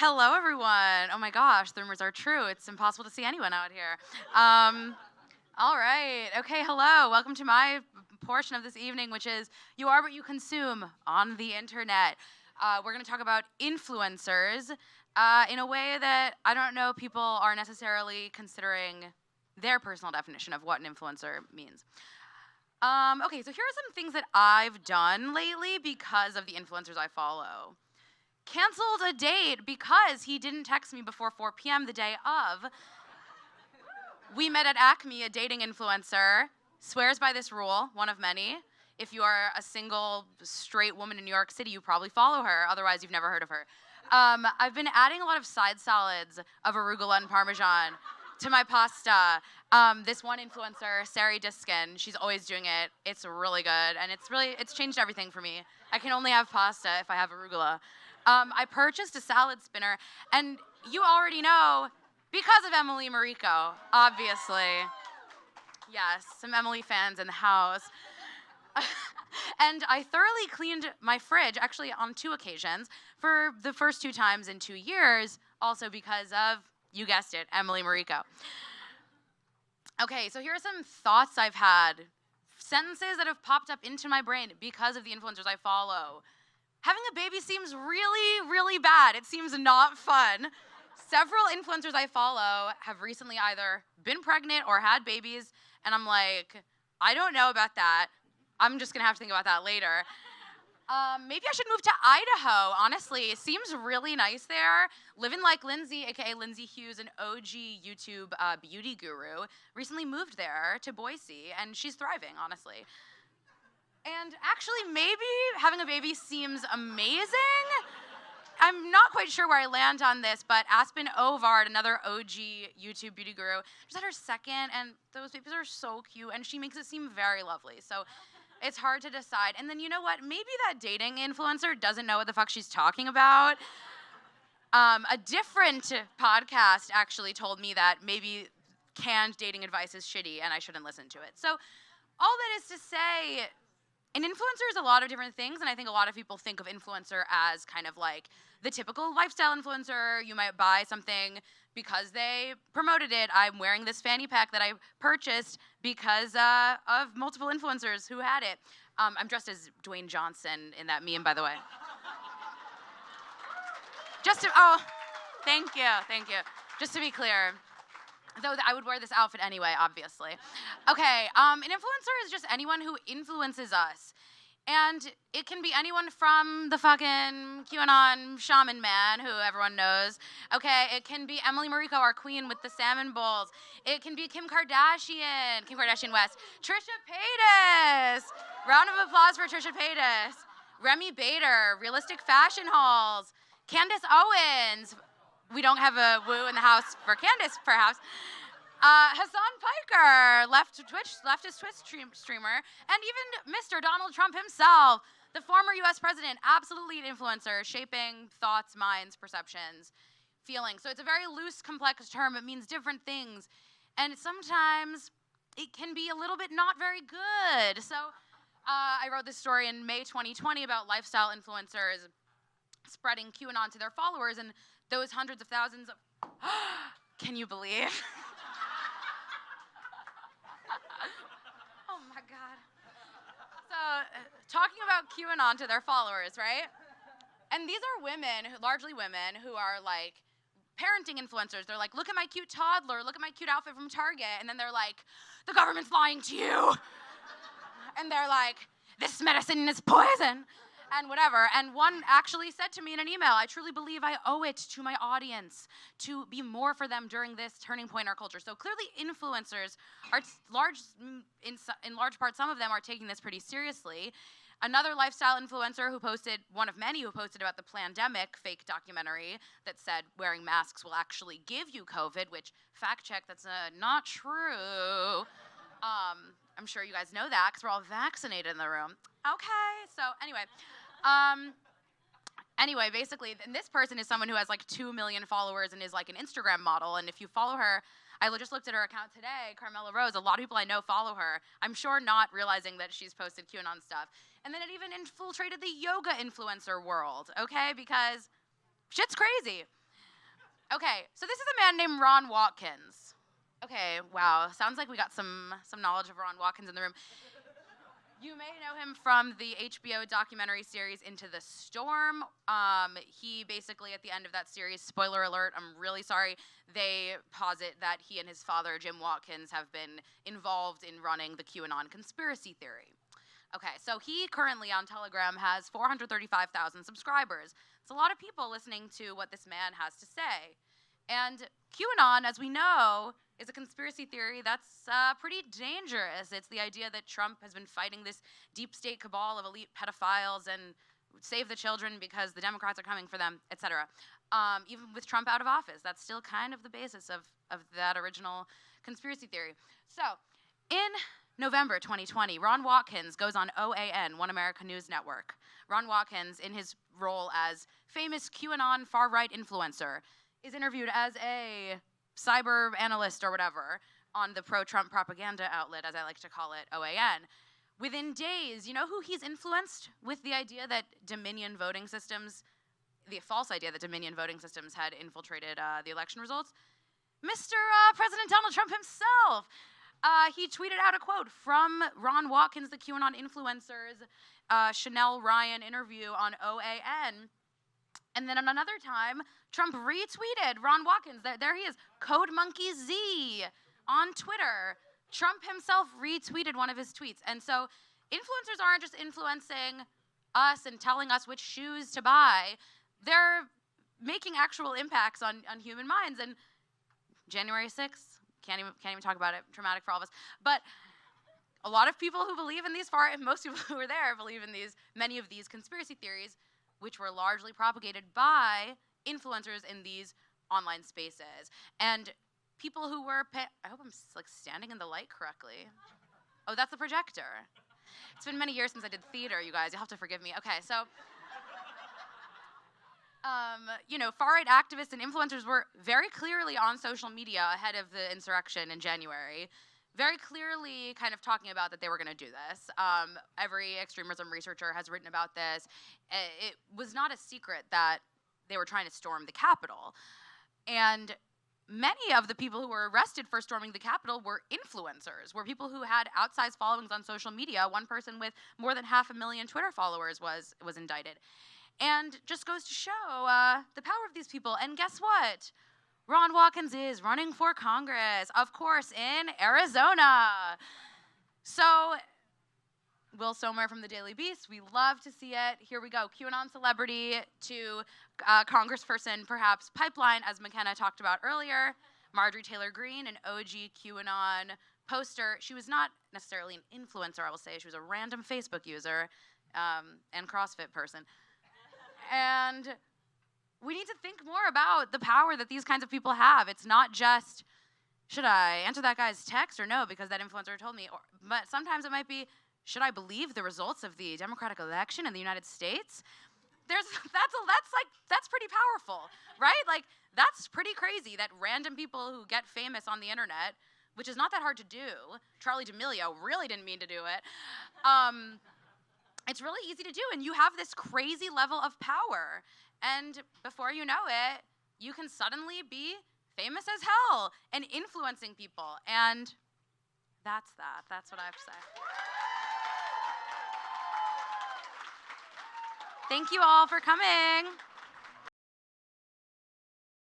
Hello, everyone. Oh my gosh, the rumors are true. It's impossible to see anyone out here. All right. Okay, hello. Welcome to my portion of this evening, which is You Are What You Consume on the Internet. We're going to talk about influencers in a way that I don't know people are necessarily considering their personal definition of what an influencer means. Okay, so here are some things that I've done lately because of the influencers I follow. Canceled a date because he didn't text me before 4 p.m. the day of. We met at Acme, a dating influencer, swears by this rule, one of many. If you are a single straight woman in New York City, you probably follow her, otherwise you've never heard of her. I've been adding a lot of side salads of arugula and parmesan to my pasta. This one influencer, Sari Diskin, she's always doing it. It's really good, and it's changed everything for me. I can only have pasta if I have arugula. I purchased a salad spinner, and you already know, because of Emily Mariko, obviously. Yes, some Emily fans in the house. And I thoroughly cleaned my fridge, actually on 2 occasions, for the first 2 times in 2 years, also because of, you guessed it, Emily Mariko. Okay, so here are some thoughts I've had, sentences that have popped up into my brain because of the influencers I follow. Having a baby seems really, really bad. It seems not fun. Several influencers I follow have recently either been pregnant or had babies, and I'm like, I don't know about that. I'm just gonna have to think about that later. Maybe I should move to Idaho, honestly. It seems really nice there. Living Like Lindsay, aka Lindsay Hughes, an OG YouTube beauty guru, recently moved there to Boise, and she's thriving, honestly. And actually, maybe having a baby seems amazing. I'm not quite sure where I land on this, but Aspen Ovard, another OG YouTube beauty guru, just had her second, and those babies are so cute, and she makes it seem very lovely. So it's hard to decide. And then you know what? Maybe that dating influencer doesn't know what the fuck she's talking about. A different podcast actually told me that maybe canned dating advice is shitty, and I shouldn't listen to it. So all that is to say, an influencer is a lot of different things, and I think a lot of people think of influencer as kind of like the typical lifestyle influencer. You might buy something because they promoted it. I'm wearing this fanny pack that I purchased because of multiple influencers who had it. I'm dressed as Dwayne Johnson in that meme, by the way. Thank you. Just to be clear. Though I would wear this outfit anyway, obviously. Okay, an influencer is just anyone who influences us. And it can be anyone from the fucking QAnon shaman man, who everyone knows. Okay, it can be Emily Mariko, our queen with the salmon bowls. It can be Kim Kardashian West. Trisha Paytas. Round of applause for Trisha Paytas. Remy Bader, Realistic Fashion Hauls. Candace Owens. We don't have a woo in the house for Candace, perhaps. Hassan Piker, leftist Twitch streamer, and even Mr. Donald Trump himself, the former U.S. president, absolutely an influencer, shaping thoughts, minds, perceptions, feelings. So it's a very loose, complex term. It means different things, and sometimes it can be a little bit not very good. So I wrote this story in May 2020 about lifestyle influencers spreading QAnon to their followers, and those hundreds of thousands of, can you believe? Oh my God. So, talking about QAnon to their followers, right? And these are women, largely women, who are like parenting influencers. They're like, look at my cute toddler, look at my cute outfit from Target. And then they're like, the government's lying to you. And they're like, this medicine is poison. And whatever. And one actually said to me in an email, I truly believe I owe it to my audience to be more for them during this turning point in our culture. So clearly influencers are in large part, some of them are taking this pretty seriously. Another lifestyle influencer who posted, one of many who posted about the Plandemic fake documentary that said wearing masks will actually give you COVID, which, fact check, that's not true. I'm sure you guys know that because we're all vaccinated in the room. Okay, so anyway, basically, and this person is someone who has like 2 million followers and is like an Instagram model. And if you follow her, I just looked at her account today, Carmela Rose. A lot of people I know follow her. I'm sure not realizing that she's posted QAnon stuff. And then it even infiltrated the yoga influencer world, okay? Because shit's crazy. Okay, so this is a man named Ron Watkins. Okay, wow, sounds like we got some knowledge of Ron Watkins in the room. You may know him from the HBO documentary series Into the Storm. He basically, at the end of that series, spoiler alert, I'm really sorry, they posit that he and his father, Jim Watkins, have been involved in running the QAnon conspiracy theory. Okay, so he currently on Telegram has 435,000 subscribers. It's a lot of people listening to what this man has to say. And QAnon, as we know, is a conspiracy theory that's pretty dangerous. It's the idea that Trump has been fighting this deep state cabal of elite pedophiles and save the children because the Democrats are coming for them, etc. Even with Trump out of office, that's still kind of the basis of that original conspiracy theory. So, in November 2020, Ron Watkins goes on OAN, One America News Network. Ron Watkins, in his role as famous QAnon far-right influencer, is interviewed as a cyber analyst or whatever on the pro-Trump propaganda outlet, as I like to call it, OAN. Within days, you know who he's influenced with the idea that Dominion voting systems, the false idea that Dominion voting systems had infiltrated the election results? Mr. President Donald Trump himself. He tweeted out a quote from Ron Watkins, the QAnon influencer's Chanel Ryan interview on OAN. And then on another time, Trump retweeted Ron Watkins. There he is, Code Monkey Z on Twitter. Trump himself retweeted one of his tweets. And so influencers aren't just influencing us and telling us which shoes to buy. They're making actual impacts on human minds. And January 6th, can't even talk about it, traumatic for all of us. But a lot of people who believe in these most people who were there believe in many of these conspiracy theories, which were largely propagated by influencers in these online spaces. And people who were, I hope I'm standing in the light correctly. Oh, that's the projector. It's been many years since I did theater, you guys. You'll have to forgive me. Okay, so, far-right activists and influencers were very clearly on social media ahead of the insurrection in January, very clearly kind of talking about that they were going to do this. Every extremism researcher has written about this. It was not a secret that they were trying to storm the Capitol. And many of the people who were arrested for storming the Capitol were influencers, were people who had outsized followings on social media. One person with more than 500,000 Twitter followers was indicted. And just goes to show the power of these people. And guess what? Ron Watkins is running for Congress, of course, in Arizona. So, Will Somer from the Daily Beast, we love to see it. Here we go, QAnon celebrity to congressperson, perhaps pipeline, as McKenna talked about earlier. Marjorie Taylor Greene, an OG QAnon poster. She was not necessarily an influencer, I will say. She was a random Facebook user and CrossFit person. And we need to think more about the power that these kinds of people have. It's not just, should I answer that guy's text or no, because that influencer told me? But sometimes it might be, should I believe the results of the Democratic election in the United States? That's pretty powerful, right? Like, that's pretty crazy that random people who get famous on the internet, which is not that hard to do. Charlie D'Amelio really didn't mean to do it. It's really easy to do, and you have this crazy level of power. And before you know it, you can suddenly be famous as hell and influencing people. And that's that. That's what I have to say. Thank you all for coming.